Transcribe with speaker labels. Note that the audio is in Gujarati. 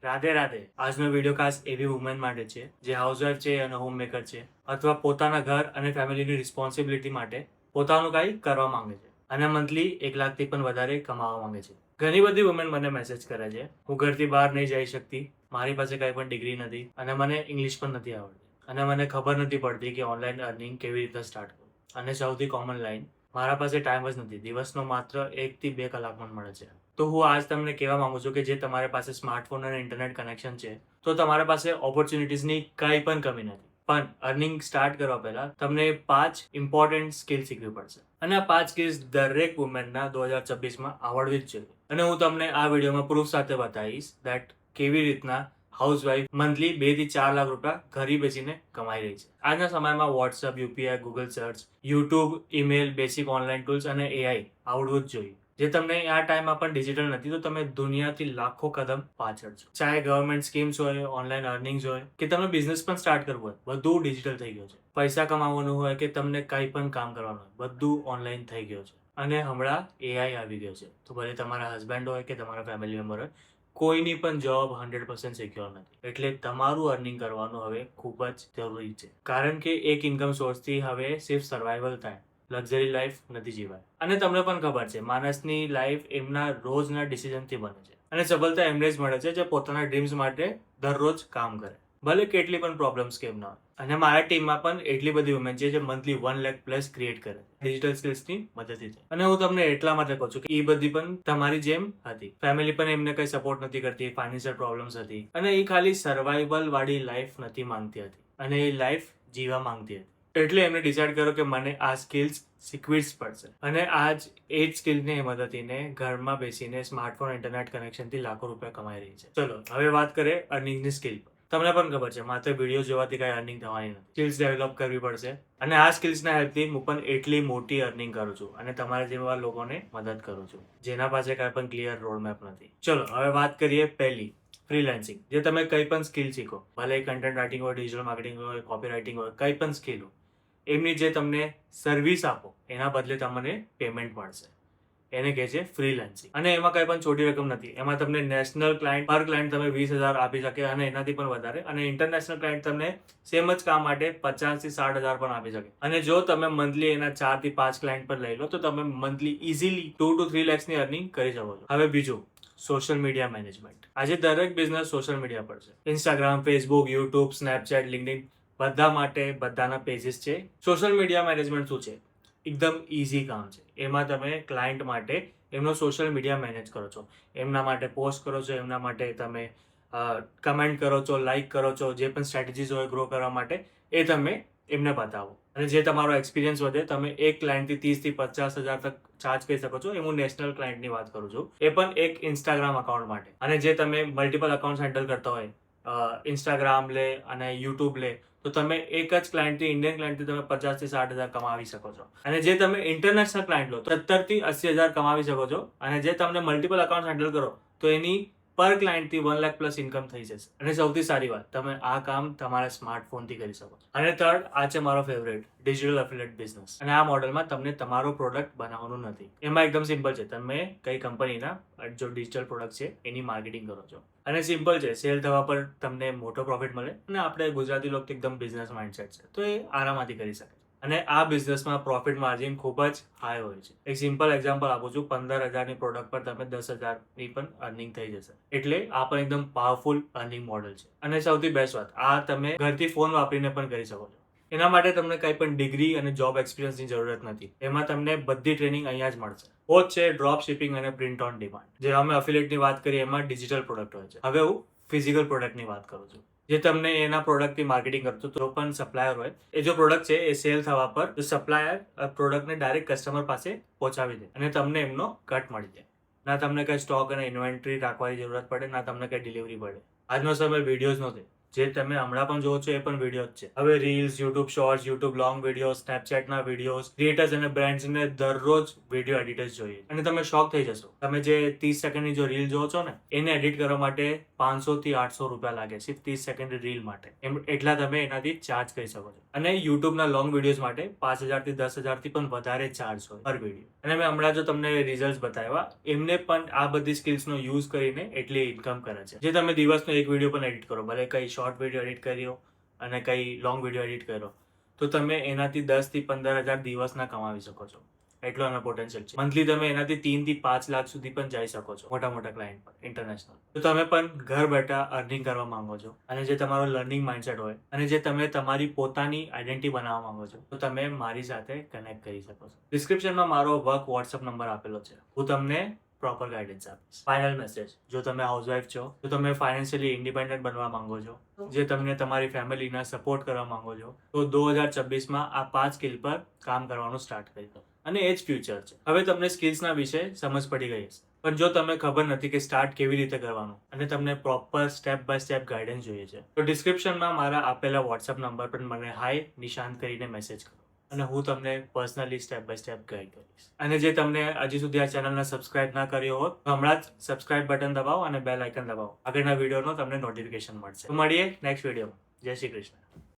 Speaker 1: રાધે રાધે. આજનો વિડીયો ખાસ એવી વુમેન માટે છે જે હાઉસવાઈફ છે અને હોમ મેકર છે, અથવા પોતાના ઘર અને ફેમિલીની રિસ્પોન્સિબિલિટી માટે પોતાનું કંઈ કરવા માંગે છે અને મંથલી 1 લાખથી પણ વધારે કમાવા માંગે છે. ઘણી બધી વુમેન મને મેસેજ કરે છે, હું ઘરથી બહાર નહીં જઈ શકતી, મારી પાસે કંઈ પણ ડિગ્રી નથી અને મને ઇંગ્લિશ પણ નથી આવડતી અને મને ખબર નથી પડતી કે ઓનલાઈન અર્નિંગ કેવી રીતે સ્ટાર્ટ કરું. અને સૌથી કોમન લાઈન, મારા પાસે ટાઈમ જ નથી, દિવસનો માત્ર 1 થી 2 કલાક પણ મળે છે. તો હું આજ તમને કહેવા માંગુ છું કે જે તમારી પાસે સ્માર્ટફોન અને ઇન્ટરનેટ કનેક્શન છે, તો તમારી પાસે ઓપોર્ચ્યુનિટીઝની કંઈ પણ કમી નથી. પણ અર્નિંગ સ્ટાર્ટ કરવા પહેલા તમને 5 ઇમ્પોર્ટન્ટ સ્કિલ શીખવી પડશે અને આ 5 સ્કિલ્સ દરેક વુમેનના 2026માં આવડવી જ જોઈએ. અને હું તમને આ વિડીયોમાં પ્રૂફ સાથે બતાવીશ દેટ કેવી રીતના હાઉસવાઈફ મંથલી 2 થી 4 લાખ રૂપિયા ઘરે બેસીને કમાઈ રહી છે. આજના સમયમાં WhatsApp, UPI, Google search, YouTube, email, basic online tools અને એઆઈ આવડવું જ જોઈએ. જે તમને આ ટાઈમમાં પણ ડિજિટલ નથી તો તમે દુનિયાથી લાખો કદમ પાછળ છો. ચાહે ગવર્મેન્ટ સ્કીમ્સ હોય, ઓનલાઈન અર્નિંગ્સ હોય કે તમે બિઝનેસ પણ સ્ટાર્ટ કરવું હોય, બધું ડિજિટલ થઈ ગયું છે. પૈસા કમાવાનું હોય કે તમને કંઈ પણ કામ કરવાનું હોય, બધું ઓનલાઈન થઈ ગયું છે. અને હમણાં એઆઈ આવી ગયો છે, તો ભલે તમારા હસબન્ડ હોય કે તમારા ફેમિલી મેમ્બર હોય, કોઈની પણ જોબ 100% સિક્યોર નથી. એટલે તમારું અર્નિંગ કરવાનું હવે ખૂબ જ જરૂરી છે, કારણ કે એક ઇન્કમ સોર્સથી હવે સિર્ફ સર્વાઈવલ થાય, લક્ઝરી લાઈફ નથી જીવાય. અને તમને પણ ખબર છે, માણસની લાઈફ એમના રોજના ડિસિઝનથી બને છે અને સફળતા એમને જ મળે છે જે પોતાના ડ્રીમ્સ માટે દરરોજ કામ કરે, ભલે કેટલી પણ પ્રોબ્લેમ્સ કેમ ના હોય. અને મારા ટીમમાં પણ એટલી બધી વુમેન છે જે મંથલી 1 લાખ પ્લસ ક્રિએટ કરે ડિજિટલ સ્કિલ્સની મદદથી. અને હું તમને એટલા માટે કહું છું કે એ બધી પણ તમારી જેમ હતી. ફેમિલી પણ એમને કંઈ સપોર્ટ નથી કરતી, ફાઇનાન્શિયલ પ્રોબ્લેમ્સ હતી અને એ ખાલી સર્વાઈવલ વાળી લાઈફ નથી માંગતી હતી અને એ લાઈફ જીવા માંગતી હતી. એટલે એમને ડિસાઈડ કર્યો કે મને આ સ્કિલ્સ શીખવી જ પડશે. અને આજ એ જ સ્કિલ્સની મદદથી ઘરમાં બેસીને સ્માર્ટફોન ઇન્ટરનેટ કનેક્શનથી લાખો રૂપિયા કમાઈ રહી છે. ચલો હવે વાત કરીએ અર્નિંગની સ્કિલ પર. તમને પણ ખબર છે, માત્ર વિડીયો જોવાથી કઈ અર્નિંગ થવાની નથી. સ્કિલ્સ ડેવલપ કરવી પડશે અને આ સ્કિલ્સના હેલ્પથી હું પણ એટલી મોટી અર્નિંગ કરું છું અને તમારા જેવા લોકોને મદદ કરું છું જેના પાસે કઈ પણ ક્લિયર રોડ મેપ નથી. ચલો હવે વાત કરીએ પહેલી, ફ્રીલાન્સિંગ. જે તમે કંઈ પણ સ્કિલ શીખો, ભલે કન્ટેન્ટ રાઇટિંગ હોય, ડિજિટલ માર્કેટિંગ હોય, કોપી રાઇટિંગ હોય, કંઈ પણ સ્કિલ હોય, એમની જે તમને સર્વિસ આપો એના બદલે તમને પેમેન્ટ મળશે, એને કહે છે ફ્રીલાન્સિંગ. અને એમાં કંઈ પણ છોટી રકમ નથી. એમાં તમને નેશનલ ક્લાયન્ટ, પર ક્લાયન્ટ તમે 20,000 આપી શકે અને એનાથી પણ વધારે. અને ઇન્ટરનેશનલ ક્લાયન્ટ તમને સેમ જ કામ માટે 50,000 થી 60,000 પણ આપી શકે. અને જો તમે મંથલી એના 4 થી 5 ક્લાયન્ટ પર લઈ લો તો તમે મંથલી ઇઝીલી 2 to 3 lakhs ની અર્નિંગ કરી શકો છો. હવે બીજું, સોશિયલ મીડિયા મેનેજમેન્ટ. આજે દરેક બિઝનેસ સોશિયલ મીડિયા પર છે. Instagram, Facebook, YouTube, Snapchat, LinkedIn, બધા માટે બધાના પેજીસ છે. સોશિયલ મીડિયા મેનેજમેન્ટ શું છે? એકદમ ઇઝી કામ છે. એમાં તમે ક્લાયન્ટ માટે એમનો સોશિયલ મીડિયા મેનેજ કરો છો, એમના માટે પોસ્ટ કરો છો, એમના માટે તમે કમેન્ટ કરો છો, લાઈક કરો છો, જે પણ સ્ટ્રેટેજીસ હોય ગ્રો કરવા માટે એ તમે એમને બતાવો. અને જે તમારો એક્સપિરિયન્સ વધે, તમે એક ક્લાયન્ટથી 30,000 થી 50,000 તક ચાર્જ કરી શકો છો. એ હું નેશનલ ક્લાયન્ટની વાત કરું છું, એ પણ એક ઇન્સ્ટાગ્રામ અકાઉન્ટ માટે. અને જે તમે મલ્ટિપલ અકાઉન્ટ હેન્ડલ કરતા હોય, ઇન્સ્ટાગ્રામ લે અને યુટ્યુબ લે, તો તમે એક જ ક્લાયન્ટથી, ઇન્ડિયન ક્લાયન્ટથી તમે 50,000 થી 60,000 કમાવી શકો છો. અને જે તમે ઇન્ટરનેશનલ ક્લાયન્ટ લો તો 70,000 થી 80,000 કમાવી શકો છો. અને જે તમને મલ્ટિપલ અકાઉન્ટ હેન્ડલ કરો તો એની પર ક્લાયન્ટથી 1 લાખ પ્લસ ઇન્કમ થઈ જશે. અને સૌથી સારી વાત, તમે આ કામ તમારા સ્માર્ટફોનથી કરી શકો. અને થર્ડ, આ છે મારો ફેવરેટ, ડિજિટલ એફિલિએટ બિઝનેસ. અને આ મોડલમાં તમને તમારો પ્રોડક્ટ બનાવવાનું નથી. એમાં એકદમ સિમ્પલ છે, તમે કઈ કંપનીના જો ડિજિટલ પ્રોડક્ટ છે એની માર્કેટિંગ કરો છો. અને સિમ્પલ છે, સેલ થવા પર તમને મોટો પ્રોફિટ મળે. અને આપણે ગુજરાતી લોકો એકદમ બિઝનેસ માઇન્ડસેટ છે, તો એ આરામથી કરી શકે. અને આ બિઝનેસમાં પ્રોફિટ માર્જિન ખૂબ જ હાઈ હોય છે. એક સિમ્પલ એક્ઝામ્પલ આપું છું, 15,000ની પ્રોડક્ટ પર તમે 10,000ની પણ અર્નિંગ થઈ જશે. એટલે આ પણ એકદમ પાવરફુલ અર્નિંગ મોડલ છે. અને સૌથી બેસ્ટ વાત, આ તમે ઘરથી ફોન વાપરીને પણ કરી શકો છો. એના માટે તમને કંઈ પણ ડિગ્રી અને જોબ એક્સપિરિયન્સની જરૂરત નથી. એમાં તમને બધી ટ્રેનિંગ અહીંયા જ મળશે. પોત છે ડ્રોપ શિપિંગ અને પ્રિન્ટ ઓન ડિમાન્ડ. જે અમે અફિલિએટની વાત કરીએ એમાં ડિજિટલ પ્રોડક્ટ હોય છે. હવે હું ફિઝિકલ પ્રોડક્ટની વાત કરું છું, જે તમને એના પ્રોડક્ટની માર્કેટિંગ કરતો તો પણ સપ્લાયર હોય, એ જો પ્રોડક્ટ છે એ સેલ થવા પર તો સપ્લાયર પ્રોડક્ટને ડાયરેક્ટ કસ્ટમર પાસે પહોંચાવી દે અને તમને એમનો કટ મળી જાય. ના તમને કંઈ સ્ટોક અને ઇન્વેન્ટરી રાખવાની જરૂરત પડે, ના તમને કંઈ ડિલિવરી પડે. આજનો સમય વિડીયોઝ નથી, જે તમે હમણાં પણ જોવો છો એ પણ વિડીયો જ છે. હવે reels, YouTube shorts, YouTube long video, સ્નેપચેટના વિડીયોઝ, ક્રિએટર્સ અને બ્રાન્ડ્સને દરરોજ વિડીયો એડિટર્સ જોઈએ અને તમે શોક થઈ જશો. તમે જે 30 સેકન્ડની જો રીલ જોવો છો ને એને એડિટ કરવા માટે 500 થી 800 રૂપિયા લાગે છે 30 સેકન્ડની રીલ માટે. એટલા તમે એનાથી ચાર્જ કરી શકો છો. અને યુટ્યુબના લોંગ વિડીયોઝ માટે 5000 થી 10,000 થી પણ વધારે ચાર્જ હોય પર વિડીયો. અને મેં હમણાં જો તમને રિઝલ્ટ બતાવ્યા, એમને પણ આ બધી સ્કિલ્સનો યુઝ કરીને એટલી ઇન્કમ કરે છે. જે તમે દિવસનો એક વિડીયો પણ એડિટ કરો, ભલે કઈ શોર્ટ વિડીયો એડિટ કર્યો અને કઈ લોંગ વિડીયો એડિટ કર્યો, તો તમે એનાથી 10 થી 15,000 દિવસના કમાવી શકો છો. એટલો એનો પોટેન્શિયલ છે. મંથલી તમે એનાથી 3 થી 5 લાખ સુધી પણ જઈ શકો છો, મોટા મોટા ક્લાયન્ટ પર, ઇન્ટરનેશનલ. તો તમે પણ ઘર બેઠા અર્નિંગ કરવા માંગો છો અને જે તમારો લર્નિંગ માઇન્ડસેટ હોય અને જે તમે તમારી પોતાની આઈડેન્ટિટી બનાવવા માંગો છો, તો તમે મારી સાથે કનેક્ટ કરી શકો છો. ડિસ્ક્રિપ્શનમાં મારો વર્ક વોટ્સઅપ નંબર આપેલો છે. હું તમને પ્રોપર ગાઈડન્સ આપીશ. ફાઇનલ મેસેજ: જો તમે હાઉસવાઇફ છો, તો તમે ફાઇનાન્શિયલી ઇન્ડિપેન્ડન્ટ બનવા માંગો છો, જે તમને તમારી ફેમિલીના સપોર્ટ કરવા માંગો છો, તો 2026માં આ 5 સ્કિલ પર કામ કરવાનું સ્ટાર્ટ કરી દો. અને એ જ ફ્યુચર છે. હવે તમને સ્કિલ્સના વિશે સમજ પડી ગઈ હશે, પણ જો તમે ખબર નથી કે સ્ટાર્ટ કેવી રીતે કરવાનું અને તમને proper step by step guidance જોઈએ છે, તો ડિસ્ક્રિપ્શનમાં મારા આપેલા વોટ્સઅપ નંબર પર મને હાય નિશાંત કરીને મેસેજ કરો અને હું તમને personally step by step guide કરીશ. અને જે તમને હજી સુધી આ ચેનલને સબસ્ક્રાઇબ ના કર્યો હોત, તો હમણાં જ સબસ્ક્રાઇબ બટન દબાવો અને બેલ આઇકન દબાવો. આગળના વિડીયોનો તમને નોટિફિકેશન મળશે. તો મળીએ નેક્સ્ટ વિડીયોમાં. જય શ્રી કૃષ્ણ.